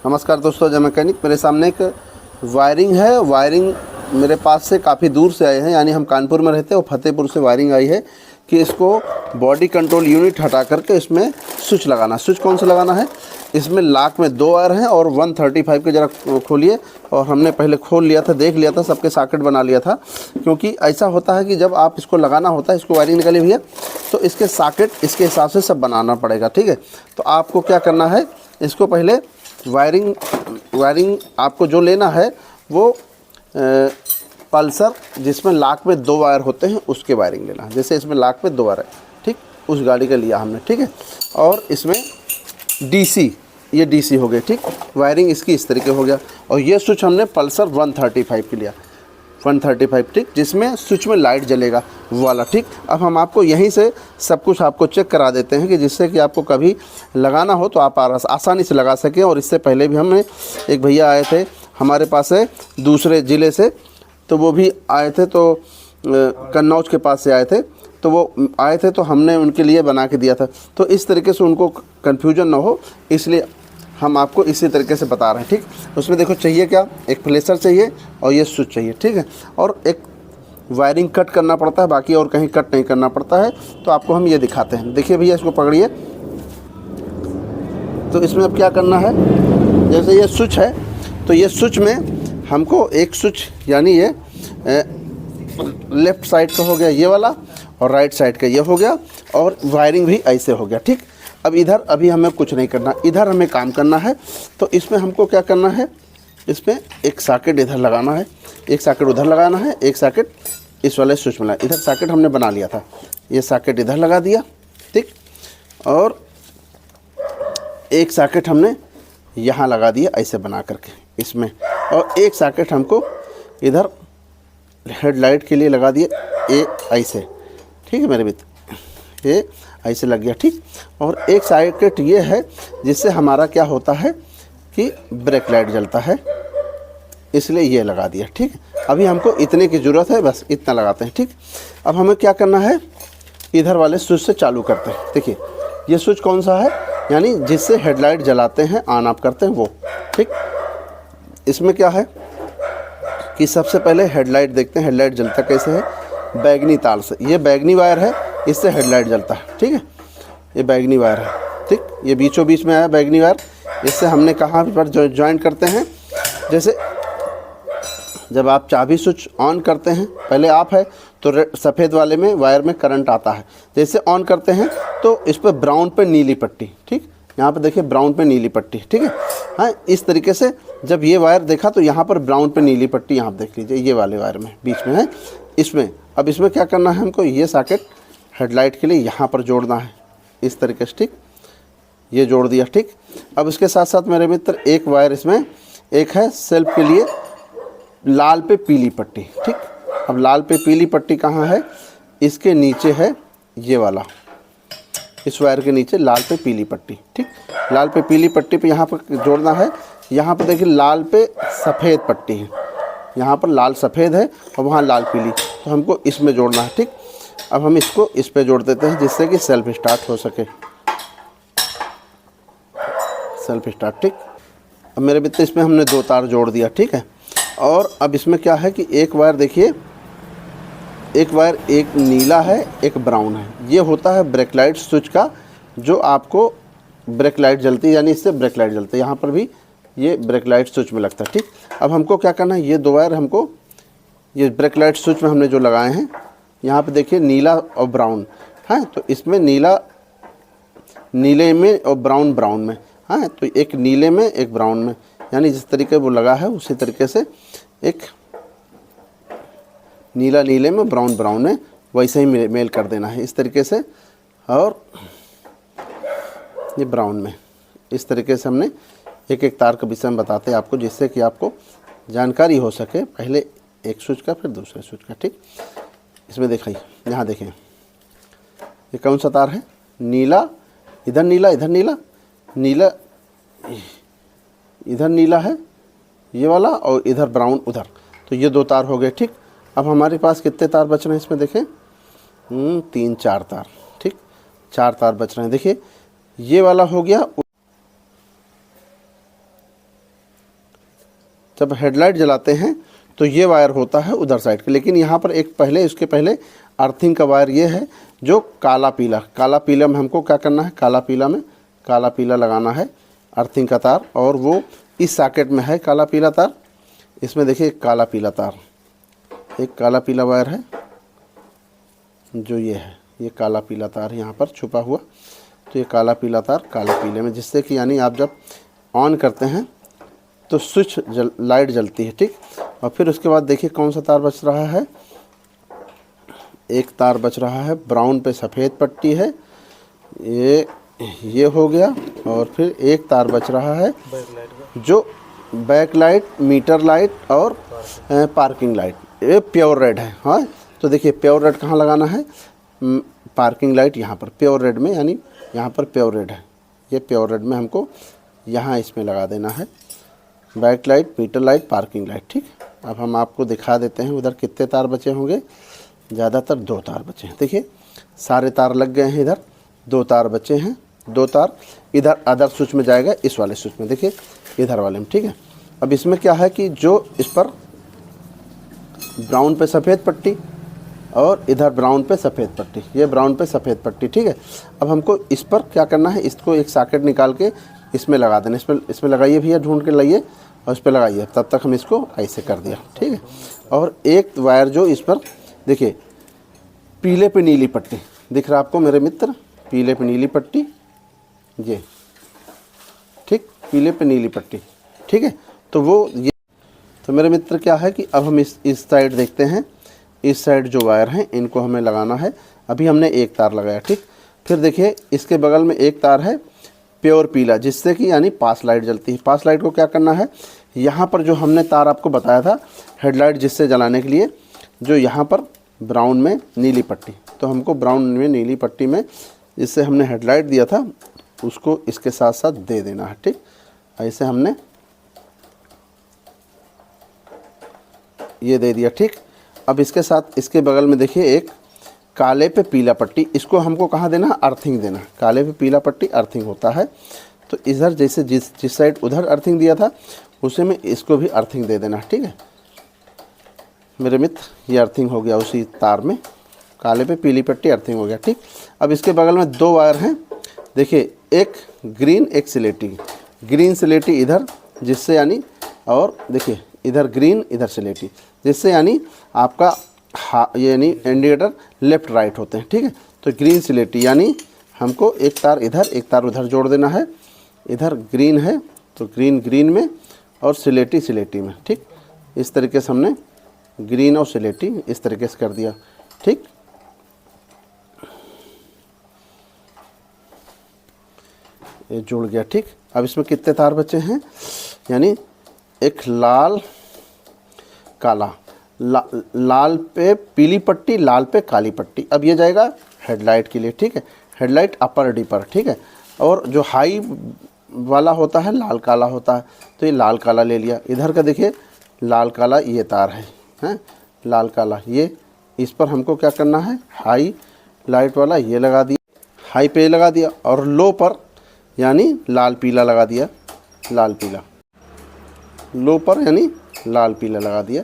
नमस्कार दोस्तों, जय मैकेनिक। मेरे सामने एक वायरिंग है। वायरिंग मेरे पास से काफ़ी दूर से आए हैं, यानी हम कानपुर में रहते हैं और फतेहपुर से वायरिंग आई है कि इसको बॉडी कंट्रोल यूनिट हटा करके इसमें स्विच लगाना। स्विच कौन सा लगाना है? इसमें लाख में 2 वायर हैं और 135 के ज़रा खोलिए। और हमने पहले खोल लिया था, देख लिया था, सबके सॉकेट बना लिया था, क्योंकि ऐसा होता है कि जब आप इसको लगाना होता है, इसको वायरिंग निकाली भैया, तो इसके सॉकेट इसके हिसाब से सब बनाना पड़ेगा। ठीक है, तो आपको क्या करना है, इसको पहले वायरिंग आपको जो लेना है वो पल्सर जिसमें लाख में 2 वायर होते हैं उसके वायरिंग लेना है। जैसे इसमें लाख में 2 वायर है, ठीक, उस गाड़ी का लिया हमने। ठीक है, और इसमें डीसी, ये डीसी हो गए। ठीक, वायरिंग इसकी इस तरीके हो गया। और ये स्विच हमने पल्सर 135 के लिया, 135, ठीक, जिसमें स्विच में लाइट जलेगा वो वाला। ठीक, अब हम आपको यहीं से सब कुछ आपको चेक करा देते हैं कि जिससे कि आपको कभी लगाना हो तो आप आसानी से लगा सकें। और इससे पहले भी हमने एक भैया आए थे हमारे पास से दूसरे ज़िले से, तो वो भी आए थे, तो कन्नौज के पास से आए थे, तो वो आए थे तो हमने उनके लिए बना के दिया था। तो इस तरीके से उनको कन्फ्यूजन ना हो, इसलिए हम आपको इसी तरीके से बता रहे हैं। ठीक, उसमें देखो चाहिए क्या, एक प्लेसर चाहिए और ये स्विच चाहिए। ठीक है, और एक वायरिंग कट करना पड़ता है, बाकी और कहीं कट नहीं करना पड़ता है। तो आपको हम ये दिखाते हैं। देखिए भैया, इसको पकड़िए। तो इसमें अब क्या करना है, जैसे ये स्विच है, तो ये स्विच में हमको एक स्विच, यानी ये लेफ़्ट साइड का हो गया ये वाला, और राइट साइड का ये हो गया, और वायरिंग भी ऐसे हो गया। ठीक, अब इधर अभी हमें कुछ नहीं करना, इधर हमें काम करना है। तो इसमें हमको क्या करना है, इसमें एक सॉकेट इधर लगाना है, एक सॉकेट उधर लगाना है, एक सॉकेट इस वाले स्विच में लगाना। इधर सॉकेट हमने बना लिया था, ये सॉकेट इधर लगा दिया। ठीक, और एक सॉकेट हमने यहाँ लगा दिया ऐसे बना करके इसमें, और एक सॉकेट हमको इधर हेडलाइट के लिए लगा दिया, ये ऐसे। ठीक है मेरे मित्र, ये ऐसे लग गया। ठीक, और एक सॉकेट ये है जिससे हमारा क्या होता है कि ब्रेक लाइट जलता है, इसलिए ये लगा दिया। ठीक है, अभी हमको इतने की ज़रूरत है, बस इतना लगाते हैं। ठीक, अब हमें क्या करना है, इधर वाले स्विच से चालू करते हैं। देखिए ये स्विच कौन सा है, यानी जिससे हेडलाइट जलाते हैं, ऑन ऑफ करते हैं वो। ठीक, इसमें क्या है कि सबसे पहले हेडलाइट देखते हैं, हेडलाइट जलता कैसे है, बैगनी तार से। ये बैगनी वायर है, इससे हेडलाइट जलता है। ठीक है, ये बैगनी वायर है। ठीक, ये बीचों बीच में आया बैगनी वायर, इससे हमने कहाँ पर ज्वाइन करते हैं, जैसे जब आप चाबी स्विच ऑन करते हैं, पहले ऑफ है तो सफ़ेद वाले में वायर में करंट आता है, जैसे ऑन करते हैं तो इस पर ब्राउन पे नीली पट्टी। ठीक, यहाँ पर देखिए ब्राउन पे नीली पट्टी। ठीक है, हाँ, इस तरीके से जब ये वायर देखा तो यहाँ पर ब्राउन पे नीली पट्टी, यहाँ देख लीजिए ये वाले वायर में बीच में है, इसमें। अब इसमें क्या करना है हमको, ये सॉकेट हेडलाइट के लिए यहाँ पर जोड़ना है इस तरीके से। ठीक, ये जोड़ दिया। ठीक, अब इसके साथ साथ मेरे मित्र एक वायर इसमें एक है सेल्फ के लिए लाल पे पीली पट्टी। ठीक, अब लाल पे पीली पट्टी कहाँ है, इसके नीचे है ये वाला, इस वायर के नीचे लाल पे पीली पट्टी। ठीक, लाल पे पीली पट्टी पे यहाँ पर जोड़ना है। यहाँ पर देखिए लाल पे सफ़ेद पट्टी है, यहाँ पर लाल सफ़ेद है और वहाँ लाल पीली, तो हमको इसमें जोड़ना है। ठीक, अब हम इसको इस पे जोड़ देते हैं जिससे कि सेल्फ स्टार्ट हो सके, सेल्फ स्टार्ट। ठीक, अब मेरे मित्र इसमें हमने 2 तार जोड़ दिया। ठीक है, और अब इसमें क्या है कि एक वायर देखिए, एक वायर एक नीला है एक ब्राउन है, ये होता है ब्रेक लाइट स्विच का, जो आपको ब्रेक लाइट जलती है, यानी इससे ब्रेक लाइट जलती है। यहाँ पर भी ये ब्रेक लाइट स्विच में लगता है। ठीक, अब हमको क्या करना है, ये 2 वायर हमको ये ब्रेक लाइट स्विच में हमने जो लगाए हैं, यहाँ पे देखिए नीला और ब्राउन है, तो इसमें नीले में और ब्राउन में है, तो एक नीले में एक ब्राउन में, यानी जिस तरीके वो लगा है उसी तरीके से एक नीला नीले में ब्राउन में वैसे ही मेल कर देना है इस तरीके से, और ये ब्राउन में इस तरीके से हमने एक एक तार के विषय में बताते हैं आपको, जिससे कि आपको जानकारी हो सके, पहले एक स्विच का फिर दूसरे स्विच का। ठीक, इसमें देखिए, यहाँ देखें ये कौन सा तार है, नीला, इधर नीला, इधर नीला, नीला इधर नीला है ये वाला, और इधर ब्राउन उधर, तो ये 2 तार हो गए। ठीक, अब हमारे पास कितने तार बच रहे हैं इसमें देखें, 3-4 तार। ठीक, 4 तार बच रहे हैं। देखिए ये वाला हो गया, जब हेडलाइट जलाते हैं तो ये वायर होता है उधर साइड का, लेकिन यहाँ पर एक पहले, इसके पहले अर्थिंग का वायर ये है जो काला पीला में हमको क्या करना है, काला पीला लगाना है अर्थिंग का तार, और वो इस सॉकेट में है काला पीला तार। इसमें देखिए एक काला पीला तार, एक काला पीला वायर है जो ये है, ये काला पीला तार यहाँ पर छुपा हुआ। तो ये काला पीला तार काले पीले में, जिससे कि यानी आप जब ऑन करते हैं तो स्विच लाइट जलती है, ठीक। और फिर उसके बाद देखिए कौन सा तार बच रहा है, एक तार बच रहा है ब्राउन पे सफ़ेद पट्टी है, ये हो गया। और फिर एक तार बच रहा है जो बैक लाइट, मीटर लाइट और पार्किंग लाइट, ये प्योर रेड है। हाँ, तो देखिए प्योर रेड कहाँ लगाना है, पार्किंग लाइट यहाँ पर प्योर रेड में, यानी यहाँ पर प्योर रेड है, ये प्योर रेड में हमको यहाँ इसमें लगा देना है, back light, meter light, parking light, ठीक। अब हम आपको दिखा देते हैं उधर कितने तार बचे होंगे, ज़्यादातर 2 तार बचे हैं। देखिए सारे तार लग गए हैं, इधर 2 तार बचे हैं, 2 तार इधर अदर स्विच में जाएगा, इस वाले स्विच में, देखिए इधर वाले में, ठीक है। अब इसमें क्या है कि जो इस पर ब्राउन पे सफ़ेद पट्टी और इधर ब्राउन पे सफ़ेद पट्टी, ये ब्राउन पे सफ़ेद पट्टी, ठीक है। अब हमको इस पर क्या करना है, इसको एक सॉकेट निकाल के इसमें लगा देना, इसमें लगाइए भैया, ढूंढ के लाइए और इस पर लगाइए। तब तक हम इसको ऐसे कर दिया, ठीक है। और एक वायर जो इस पर देखिए पीले पे नीली पट्टी दिख रहा है आपको मेरे मित्र, पीले पे नीली पट्टी, ये ठीक, पीले पे नीली पट्टी, ठीक है। तो वो ये, तो मेरे मित्र क्या है कि अब हम इस साइड देखते हैं, इस साइड जो वायर हैं इनको हमें लगाना है। अभी हमने एक तार लगाया, ठीक। फिर देखिए इसके बगल में एक तार है प्योर पीला, जिससे कि यानी पास लाइट जलती है। पास लाइट को क्या करना है, यहाँ पर जो हमने तार आपको बताया था हेडलाइट जिससे जलाने के लिए, जो यहाँ पर ब्राउन में नीली पट्टी, तो हमको ब्राउन में नीली पट्टी में जिससे हमने हेडलाइट दिया था उसको इसके साथ साथ दे देना है, ठीक। ऐसे हमने ये दे दिया, ठीक। अब इसके साथ इसके बगल में देखिए एक काले पे पीला पट्टी, इसको हमको कहाँ देना है, अर्थिंग देना है। काले पे पीला पट्टी अर्थिंग होता है, तो इधर जैसे जिस साइड उधर अर्थिंग दिया था उसे में इसको भी अर्थिंग दे देना, ठीक है मेरे मित्र। ये अर्थिंग हो गया उसी तार में, काले पे पीली पट्टी अर्थिंग हो गया, ठीक। अब इसके बगल में 2 वायर हैं, देखिए एक ग्रीन एक सिलेटी, ग्रीन सिलेटी इधर, जिससे यानी, और देखिए इधर ग्रीन इधर सिलेटी, जिससे यानी आपका ये यानी इंडिकेटर लेफ़्ट राइट होते हैं, ठीक है। तो ग्रीन सिलेटी यानी हमको एक तार इधर एक तार उधर जोड़ देना है, इधर ग्रीन है तो ग्रीन ग्रीन में और सिलेटी सिलेटी में, ठीक। इस तरीके से हमने ग्रीन और सिलेटी इस तरीके से कर दिया, ठीक। ये जुड़ गया, ठीक। अब इसमें कितने तार बचे हैं, यानी एक लाल काला, लाल पे पीली पट्टी, लाल पे काली पट्टी। अब ये जाएगा हेडलाइट के लिए, ठीक है, हेडलाइट अपर डीपर, ठीक है। और जो हाई वाला होता है लाल काला होता है, तो ये लाल काला ले लिया। इधर का देखिए लाल काला ये तार है लाल काला, ये इस पर हमको क्या करना है, हाई लाइट वाला ये लगा दिया, हाई पे लगा दिया, और लो पर यानी लाल पीला लगा दिया, लाल पीला, लो पर यानी लाल पीला लगा दिया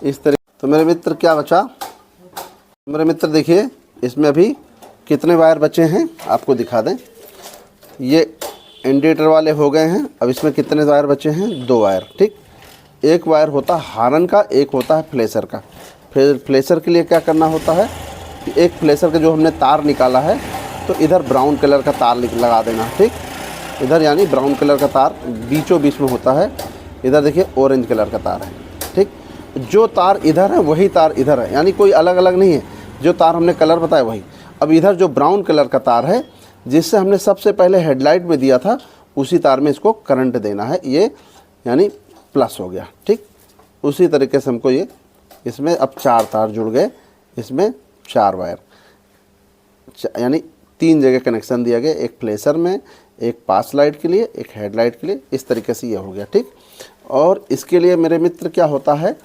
इस तरह। तो मेरे मित्र क्या बचा, मेरे मित्र देखिए इसमें अभी कितने वायर बचे हैं आपको दिखा दें। ये इंडिकेटर वाले हो गए हैं, अब इसमें कितने वायर बचे हैं, 2 वायर, ठीक। एक वायर होता है हारन का, एक होता है फ्लेशर का। फिर फ्लेशर के लिए क्या करना होता है कि एक फ्लेशर का जो हमने तार निकाला है तो इधर ब्राउन कलर का तार लगा देना, ठीक। इधर यानी ब्राउन कलर का तार बीचों बीच में होता है, इधर देखिए ऑरेंज कलर का तार है, ठीक। जो तार इधर है वही तार इधर है, यानी कोई अलग अलग नहीं है, जो तार हमने कलर बताया वही। अब इधर जो ब्राउन कलर का तार है जिससे हमने सबसे पहले हेडलाइट में दिया था, उसी तार में इसको करंट देना है, ये यानी प्लस हो गया, ठीक। उसी तरीके से हमको ये इसमें अब 4 तार जुड़ गए, इसमें 4 वायर, यानी 3 जगह कनेक्शन दिया गया, एक फ्लेशर में, एक पास लाइट के लिए, एक हेडलाइट के लिए, इस तरीके से ये हो गया, ठीक। और इसके लिए मेरे मित्र क्या होता है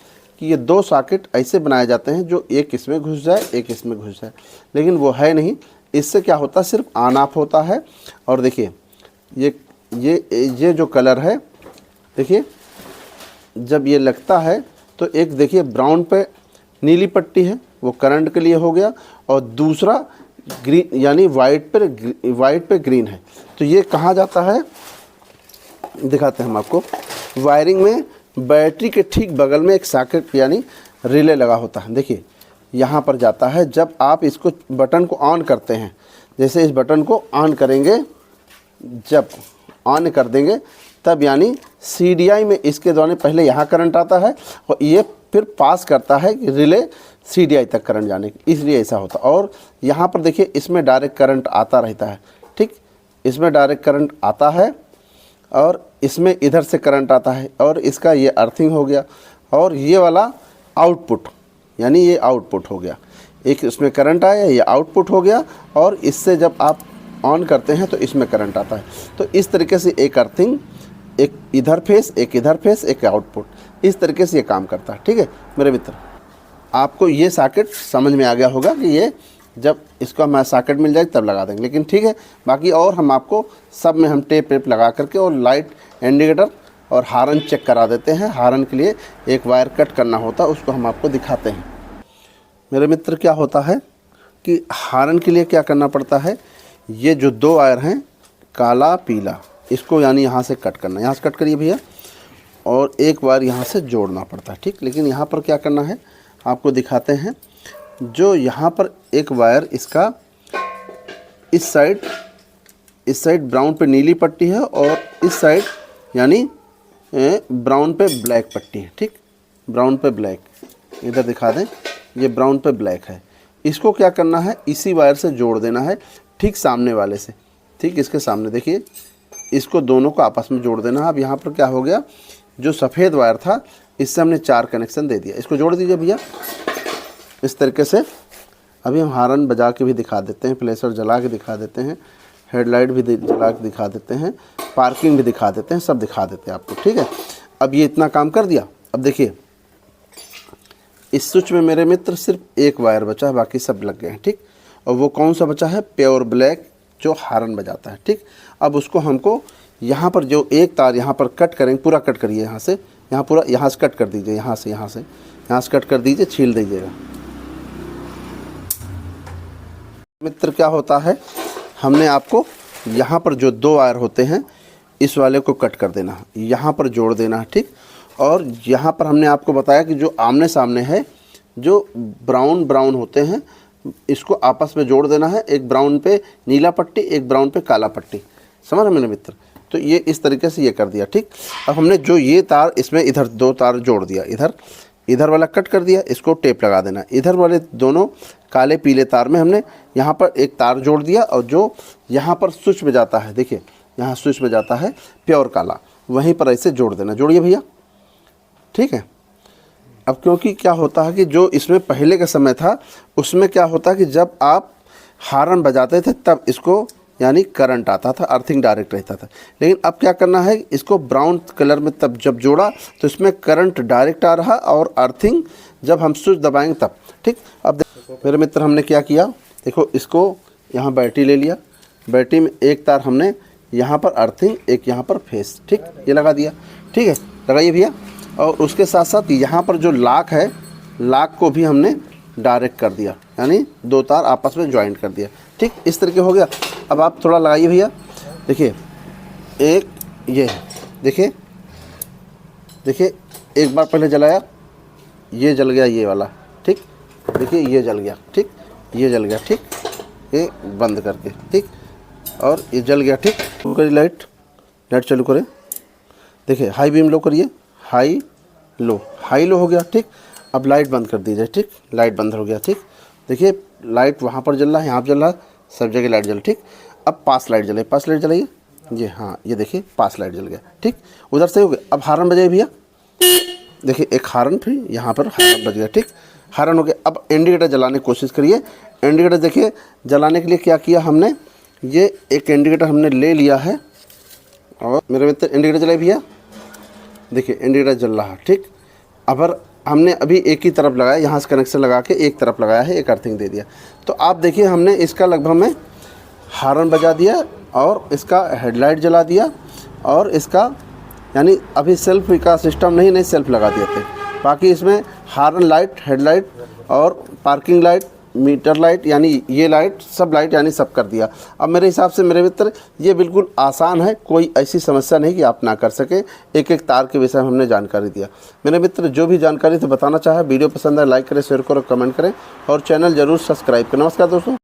कि ये 2 सॉकेट ऐसे बनाए जाते हैं जो एक इसमें घुस जाए एक इसमें घुस जाए, लेकिन वो है नहीं। इससे क्या होता है, सिर्फ ऑन ऑफ होता है। और देखिए ये जो कलर है, देखिए जब ये लगता है तो एक देखिए ब्राउन पे नीली पट्टी है, वो करंट के लिए हो गया, और दूसरा ग्रीन यानी वाइट पे ग्रीन है। तो ये कहाँ जाता है दिखाते हैं हम आपको। वायरिंग में बैटरी के ठीक बगल में एक सॉकेट यानी रिले लगा होता है। देखिए यहाँ पर जाता है, जब आप इसको बटन को ऑन करते हैं, जैसे इस बटन को ऑन करेंगे, जब ऑन कर देंगे तब यानी CDI में इसके द्वारा पहले यहाँ करंट आता है और ये फिर पास करता है रिले CDI तक करंट जाने की, इसलिए ऐसा होता है। और यहाँ पर देखिए इसमें डायरेक्ट करंट आता रहता है, ठीक, इसमें डायरेक्ट करंट आता है और इसमें इधर से करंट आता है, और इसका ये अर्थिंग हो गया, और ये वाला आउटपुट यानी ये आउटपुट हो गया। एक इसमें करंट आया, ये आउटपुट हो गया, और इससे जब आप ऑन करते हैं तो इसमें करंट आता है। तो इस तरीके से एक अर्थिंग, एक इधर फेस, एक इधर फेस, एक आउटपुट, इस तरीके से ये काम करता है। ठीक है मेरे मित्र, आपको ये सॉकेट समझ में आ गया होगा कि ये जब इसको हमारा सॉकेट मिल जाए तब लगा देंगे। लेकिन ठीक है, बाकी और हम आपको सब में हम टेप वेप लगा करके और लाइट इंडिकेटर और हारन चेक करा देते हैं। हारन के लिए एक वायर कट करना होता है, उसको हम आपको दिखाते हैं। मेरे मित्र क्या होता है कि हारन के लिए क्या करना पड़ता है, ये जो दो वायर हैं काला पीला, इसको यानी यहाँ से कट करना, यहाँ से कट करिए भैया, और एक वायर यहाँ से जोड़ना पड़ता है। ठीक, लेकिन यहाँ पर क्या करना है आपको दिखाते हैं। जो यहाँ पर एक वायर इसका इस साइड ब्राउन पे नीली पट्टी है और इस साइड यानी ब्राउन पे ब्लैक पट्टी है। ठीक, ब्राउन पे ब्लैक, इधर दिखा दें, ये ब्राउन पे ब्लैक है। इसको क्या करना है, इसी वायर से जोड़ देना है ठीक सामने वाले से। ठीक, इसके सामने देखिए, इसको दोनों को आपस में जोड़ देना है। अब यहाँ पर क्या हो गया, जो सफ़ेद वायर था इससे हमने 4 कनेक्शन दे दिया। इसको जोड़ दीजिए भैया इस तरीके से। अभी हम हारन बजा के भी दिखा देते हैं, फ्लैशर जला के दिखा देते हैं, हेडलाइट भी जला के दिखा देते हैं, पार्किंग भी दिखा देते हैं, सब दिखा देते हैं आपको। ठीक है, अब ये इतना काम कर दिया। अब देखिए इस स्विच में मेरे मित्र सिर्फ एक वायर बचा है, बाकी सब लग गए हैं। ठीक, और वो कौन सा बचा है, प्योर ब्लैक, जो हारन बजाता है। ठीक, अब उसको हमको यहाँ पर जो एक तार यहाँ पर कट करेंगे, पूरा कट करिए यहाँ से, यहाँ पूरा यहाँ से कट कर दीजिए, यहाँ से कट कर दीजिए, छील दीजिएगा। मित्र क्या होता है, हमने आपको यहाँ पर जो 2 वायर होते हैं इस वाले को कट कर देना, यहाँ पर जोड़ देना है। ठीक, और यहाँ पर हमने आपको बताया कि जो आमने सामने है, जो ब्राउन होते हैं, इसको आपस में जोड़ देना है। एक ब्राउन पे नीला पट्टी, एक ब्राउन पे काला पट्टी, समझ रहे मेरे मित्र। तो ये इस तरीके से ये कर दिया। ठीक, अब हमने जो ये तार इसमें इधर 2 तार जोड़ दिया, इधर वाला कट कर दिया, इसको टेप लगा देना। इधर वाले दोनों काले पीले तार में हमने यहाँ पर एक तार जोड़ दिया, और जो यहाँ पर स्विच में जाता है, देखिए यहाँ स्विच में जाता है प्योर काला, वहीं पर ऐसे जोड़ देना। जोड़िए भैया। ठीक है, अब क्योंकि क्या होता है कि जो इसमें पहले का समय था उसमें क्या होता है कि जब आप हारन बजाते थे तब इसको यानी करंट आता था, अर्थिंग डायरेक्ट रहता था। लेकिन अब क्या करना है, इसको ब्राउन कलर में तब जब जोड़ा तो इसमें करंट डायरेक्ट आ रहा और अर्थिंग जब हम स्विच दबाएंगे तब। ठीक, अब देखो मेरे मित्र हमने क्या किया, देखो इसको यहाँ बैटरी ले लिया, बैटरी में एक तार हमने यहाँ पर अर्थिंग, एक यहाँ पर फेस, ठीक, ये लगा दिया। ठीक है, लगाइए भैया। और उसके साथ साथ यहाँ पर जो लाक है, लाक को भी हमने डायरेक्ट कर दिया, यानी 2 तार आपस में ज्वाइंट कर दिया। ठीक, इस तरीके हो गया। अब आप थोड़ा लगाइए भैया, देखिए एक ये है, देखिए एक बार पहले जलाया, ये जल गया ये वाला। ठीक, देखिए ये जल गया। ठीक, ये जल गया। ठीक, ये बंद करके, ठीक, और ये जल गया। ठीक, करिए लाइट चालू करें, देखिए हाई बीम लो करिए, हाई लो हो गया। ठीक, अब लाइट बंद कर दीजिए। ठीक, लाइट बंद हो गया। ठीक, देखिए लाइट वहाँ पर जल रहा है, यहाँ पर जल रहा है, सब जगह लाइट जल। ठीक, अब पास लाइट जले, पास लाइट जलाइए, ये हाँ ये देखिए पास लाइट जल गया। ठीक, उधर से हो गया। अब हारन बजाइए भैया, देखिए एक हारन, फिर यहाँ पर हारन बज गया। ठीक, हारन हो गया। अब इंडिकेटर जलाने की कोशिश करिए। इंडिकेटर देखिए जलाने के लिए क्या किया हमने, ये एक इंडिकेटर हमने ले लिया है, और मेरे मित्र इंडिकेटर जलाइए भैया, देखिए इंडिकेटर जल रहा। ठीक, अब हमने अभी एक ही तरफ लगाया, यहाँ से कनेक्शन लगा के एक तरफ लगाया है, एक अर्थिंग दे दिया। तो आप देखिए हमने इसका लगभग में हारन बजा दिया और इसका हेडलाइट जला दिया और इसका यानी अभी सेल्फ का सिस्टम नहीं सेल्फ लगा दिए थे। बाकी इसमें हॉर्न लाइट, हेडलाइट और पार्किंग लाइट, मीटर लाइट यानी ये लाइट, सब लाइट यानी सब कर दिया। अब मेरे हिसाब से मेरे मित्र ये बिल्कुल आसान है, कोई ऐसी समस्या नहीं कि आप ना कर सके। एक एक तार के विषय में हमने जानकारी दिया। मेरे मित्र जो भी जानकारी तो बताना चाहे, वीडियो पसंद है लाइक करें, शेयर करो, कमेंट करें और चैनल जरूर सब्सक्राइब करें। नमस्कार दोस्तों।